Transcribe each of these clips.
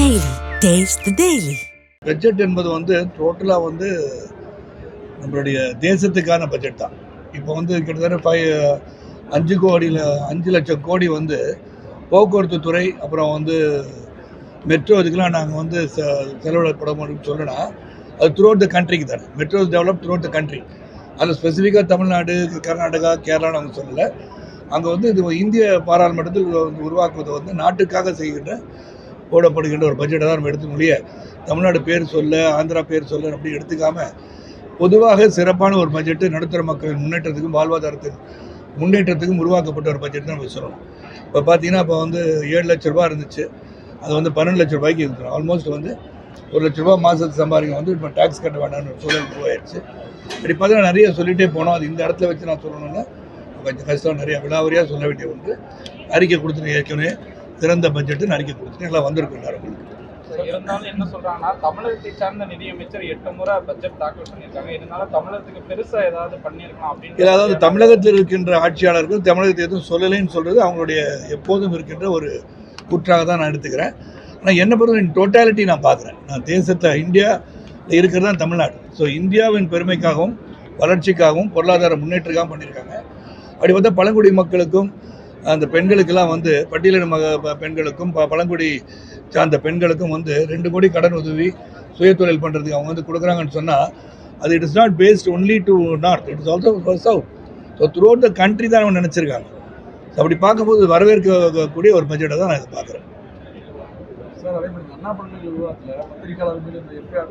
Daily. Taste the Daily. Budget என்பது டோட்டலாக நம்மளுடைய தேசத்துக்கான பட்ஜெட் தான். இப்போ கிட்டத்தட்ட 5 லட்சம் கோடி போக்குவரத்து துறை, அப்புறம் மெட்ரோ, இதுக்கெல்லாம் நாங்கள் செலவிடப்படும் சொல்லணும்னா அது த்ரூ அவுட் த கண்ட்ரிக்கு தானே. Metro develop through out the country. அதில் ஸ்பெசிஃபிக்காக தமிழ்நாடு, கர்நாடகா, கேரளான்னு அவங்க சொல்லலை. அங்கே இது இந்திய பாராளுமன்றத்தில் உருவாக்குவது நாட்டுக்காக போடப்படுகின்ற ஒரு பட்ஜெட்டை தான் நம்ம எடுத்து முடிய தமிழ்நாடு பேர் சொல்ல, ஆந்திரா பேர் சொல்ல அப்படி எடுத்துக்காமல் பொதுவாக சிறப்பான ஒரு பட்ஜெட்டு நடுத்தர மக்களின் முன்னேற்றத்துக்கும் வாழ்வாதாரத்தின் முன்னேற்றத்துக்கும் உருவாக்கப்பட்ட ஒரு பட்ஜெட் தான் நம்ம சொல்லணும். இப்போ பார்த்தீங்கன்னா இப்போ 7 லட்ச ரூபா இருந்துச்சு, அது 12 லட்ச ரூபாய்க்கு இருக்குது. ஆல்மோஸ்ட் 1 லட்ச ரூபா மாதத்துக்கு சம்பாதிக்க இப்போ டேக்ஸ் கட்ட வேண்டாம்னு ஒரு சூழல் உருவாயிடுச்சு. இப்படி பார்த்தீங்கன்னா நிறைய சொல்லிகிட்டே போனோம். அது இந்த இடத்துல வச்சு நான் சொல்லணும்னா கொஞ்சம் கஷ்டம். நிறைய விலாவரியாக சொல்ல வேண்டிய அறிக்கை கொடுத்துட்டு ஏற்கனவே திறந்த பட்ஜெட்டுன்னு அறிக்கை கொடுத்துட்டு எல்லாம் வந்திருக்கும் எல்லாரும். இருந்தாலும் என்ன சொல்றாங்கன்னா, தமிழகத்தை சார்ந்த நிதியமைச்சர் 8 முறை பட்ஜெட் தாக்கல் பண்ணியிருக்காங்க. இதனால தமிழகத்துக்கு பெருசா ஏதாவது பண்ணியிருக்கலாம் அப்படின்னு. அதாவது தமிழகத்தில் இருக்கின்ற ஆட்சியாளர்கள் தமிழகத்தை எதுவும் சொல்லலைன்னு சொல்றது அவங்களுடைய எப்போதும் இருக்கின்ற ஒரு குற்றாக தான் நான் எடுத்துக்கிறேன். ஆனால் என்ன பொறுத்த டோட்டாலிட்டி நான் பார்க்குறேன். நான் தேசத்தை இந்தியா இருக்கிறது தான் தமிழ்நாடு. ஸோ இந்தியாவின் பெருமைக்காகவும் வளர்ச்சிக்காகவும் பொருளாதார முன்னேற்றக்காகவும் பண்ணியிருக்காங்க. அப்படி பார்த்தா பழங்குடி மக்களுக்கும் அந்த பெண்களுக்கெல்லாம் பட்டியலின பெண்களுக்கும் பழங்குடி சார்ந்த பெண்களுக்கும் 2 கோடி கடன் உதவி சுயதொழில் பண்ணுறதுக்கு அவங்க கொடுக்குறாங்கன்னு சொன்னால் அது it is not based only to north, it is also for south. So through out the country தான் அவங்க நினச்சிருக்காங்க. ஸோ அப்படி பார்க்கும்போது வரவேற்கக்கூடிய ஒரு பட்ஜெட்டை தான் நான் இதை பார்க்குறேன். சார், அதே மாதிரி அண்ணா பல்கலை விவகாரத்தில் பத்திரிகையாளர் மீது இந்த எஃப்ஐஆர்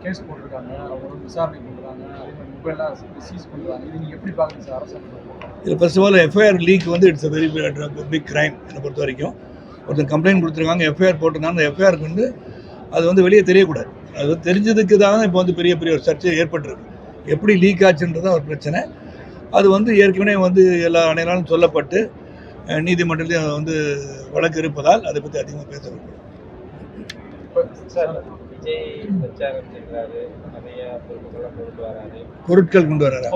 கேஸ் போட்டிருக்காங்க, அவங்க விசாரணை பண்ணுறாங்க, அதே மாதிரி மொபைலாக சீஸ் பண்ணுறாங்க. இது நீங்கள் எப்படி பார்க்குறீங்க சார் அரசாங்கம்? இதில் first of all FIR leak it's a very big crime. என்னை பொறுத்த வரைக்கும் ஒருத்தர் கம்ப்ளைண்ட் கொடுத்துருக்காங்க, எஃப்ஐஆர் போட்டிருந்தாங்க. அந்த எஃப்ஐஆருக்கு அது வெளியே தெரியக்கூடாது. அது தெரிஞ்சதுக்கு தான் இப்போ பெரிய பெரிய ஒரு சர்ச்சை ஏற்பட்டிருக்கு. எப்படி லீக் ஆச்சுன்றதான் ஒரு பிரச்சனை. அது ஏற்கனவே எல்லா அனைவராலும் சொல்லப்பட்டு நீதிமன்றத்தில் வழக்கு இருப்பதால் அதை பற்றி அதிகமாக பேசப்படும். பொருட்கள் கொண்டு வராரு.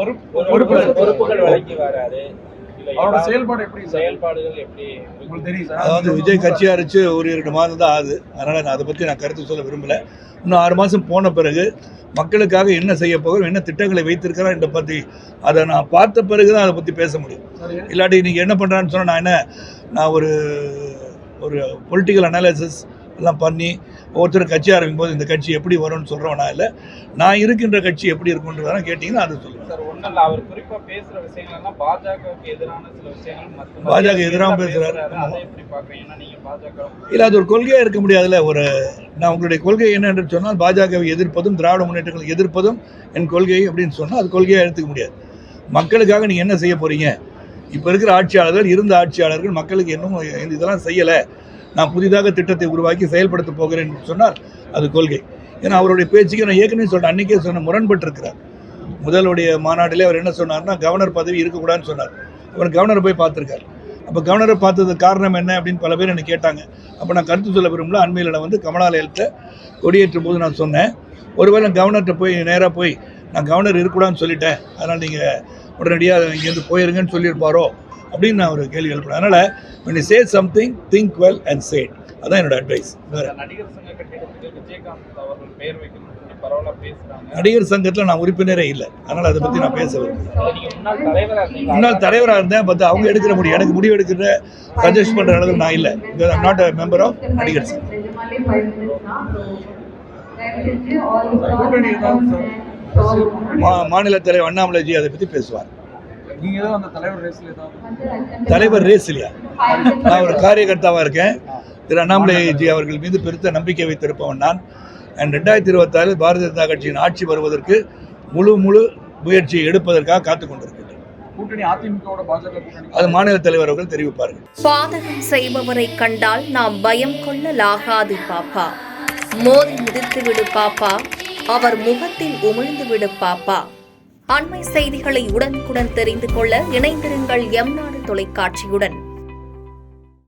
அதாவது விஜய் கட்சி ஆரம்பிச்சு ஒரு 2 மாதம் தான் ஆகுது. அதனால் நான் அதை பற்றி நான் கருத்து சொல்ல விரும்பலை. இன்னும் 6 மாதம் போன பிறகு மக்களுக்காக என்ன செய்ய போகிறோம், என்ன திட்டங்களை வைத்திருக்கிறோம் என்ற பற்றி அதை நான் பார்த்த பிறகு தான் அதை பற்றி பேச முடியும். இல்லாட்டி நீங்கள் என்ன பண்ணுறான்னு சொன்னால் நான் ஒரு பொலிட்டிக்கல் அனாலிசிஸ் எல்லாம் பண்ணி ஒவ்வொருத்தரும் கட்சி ஆரம்பிக்கும் போது இந்த கட்சி எப்படி வரும்னு சொல்கிறவனா இல்லை, நான் இருக்கின்ற கட்சி எப்படி இருக்குன்றதான் கேட்டிங்கன்னா அதை சொல்லுவேன். அவர் குறிப்பாக பேசுகிற விஷயங்கள்லாம் பாஜகவுக்கு எதிரான சில விஷயங்கள், பாஜக எதிராக பேசுகிறாரு. இல்லை, அது ஒரு கொள்கையாக இருக்க முடியாதுல்ல. நான் உங்களுடைய கொள்கை என்ன என்று சொன்னால் பாஜகவை எதிர்ப்பதும் திராவிட முன்னேற்றங்களை எதிர்ப்பதும் என் கொள்கை அப்படின்னு சொன்னால் அது கொள்கையாக எடுத்துக்க முடியாது. மக்களுக்காக நீங்கள் என்ன செய்ய போகிறீங்க? இப்போ இருக்கிற ஆட்சியாளர்கள், இருந்த ஆட்சியாளர்கள் மக்களுக்கு இன்னும் இதெல்லாம் செய்யலை, நான் புதிதாக திட்டத்தை உருவாக்கி செயல்படுத்த போகிறேன் என்று சொன்னால் அது கொள்கை. ஏன்னா அவருடைய பேச்சுக்கு நான் ஏற்கனவே சொல்கிறேன், அன்றைக்கே சொன்ன முரண்பட்டு இருக்கிறார். முதலுடைய மாநாட்டிலே அவர் என்ன சொன்னார்னா கவர்னர் பதவி இருக்கக்கூடாதுன்னு சொன்னார். அவர் கவர்னரை போய் பார்த்துருக்கார். அப்போ கவர்னரை பார்த்தது காரணம் என்ன அப்படின்னு பல பேர் என்னை கேட்டாங்க. அப்போ நான் கருத்து சொல்ல விரும்பல. அண்மையில் நான் கமலாலயத்தை கொடியேற்றும் போது நான் சொன்னேன், ஒருவேளை கவர்னர்கிட்ட போய் நேராக போய் நான் கவர்னர் இருக்கக்கூடாதுன்னு சொல்லிட்டேன், அதனால் நீங்கள் உடனடியாக இங்கேருந்து போயிருங்கன்னு சொல்லியிருப்பாரோ அப்படின்னு நான் ஒரு கேள்வி எழுப்புறேன். அதனால் when you say something, think well and say it. அதான் என்னோட அட்வைஸ். நடிகர் சங்கத்தில் நான் உறுப்பினரே இல்லை, அதனால் அதை பற்றி நான் பேச விரும்புகிறேன். முன்னாள் தலைவராக இருந்தேன், பட் அவங்க எடுக்கிற முடியும், எனக்கு முடிவு எடுக்கிற சஜஸ்ட் பண்ணுற அளவுக்கு நான் இல்லை. I'm not a member of Nadigar Sangam. மாநில தலைவர் அண்ணாமலைஜி அதை பற்றி பேசுவார். தலைவர் ரேஸ் இல்லையா? நான் ஒரு காரியகர்த்தாவாக இருக்கேன். திரு அண்ணாமலைஜி அவர்கள் மீது பெருத்த நம்பிக்கை வைத்திருப்பவன் நான். 2026 பாரதிய ஜனதா கட்சியின் ஆட்சி வருவதற்கு முழு முயற்சியை எடுப்பதற்காக காத்துக் கொண்டிருக்கின்றனர். அது மாநில தலைவர் அவர்கள் தெரிவிப்பார்கள். பாதகம் செய்பவரை கண்டால் நாம் பயம் கொள்ளலாகாது பாப்பா, மோதி மிதித்து விடு பாப்பா, அவர் முகத்தில் உமிழ்ந்து விடு பாப்பா. அண்மை செய்திகளை உடனுக்குடன் தெரிந்து கொள்ள இணைந்திருங்கள் எம் நாடு தொலைக்காட்சியுடன்.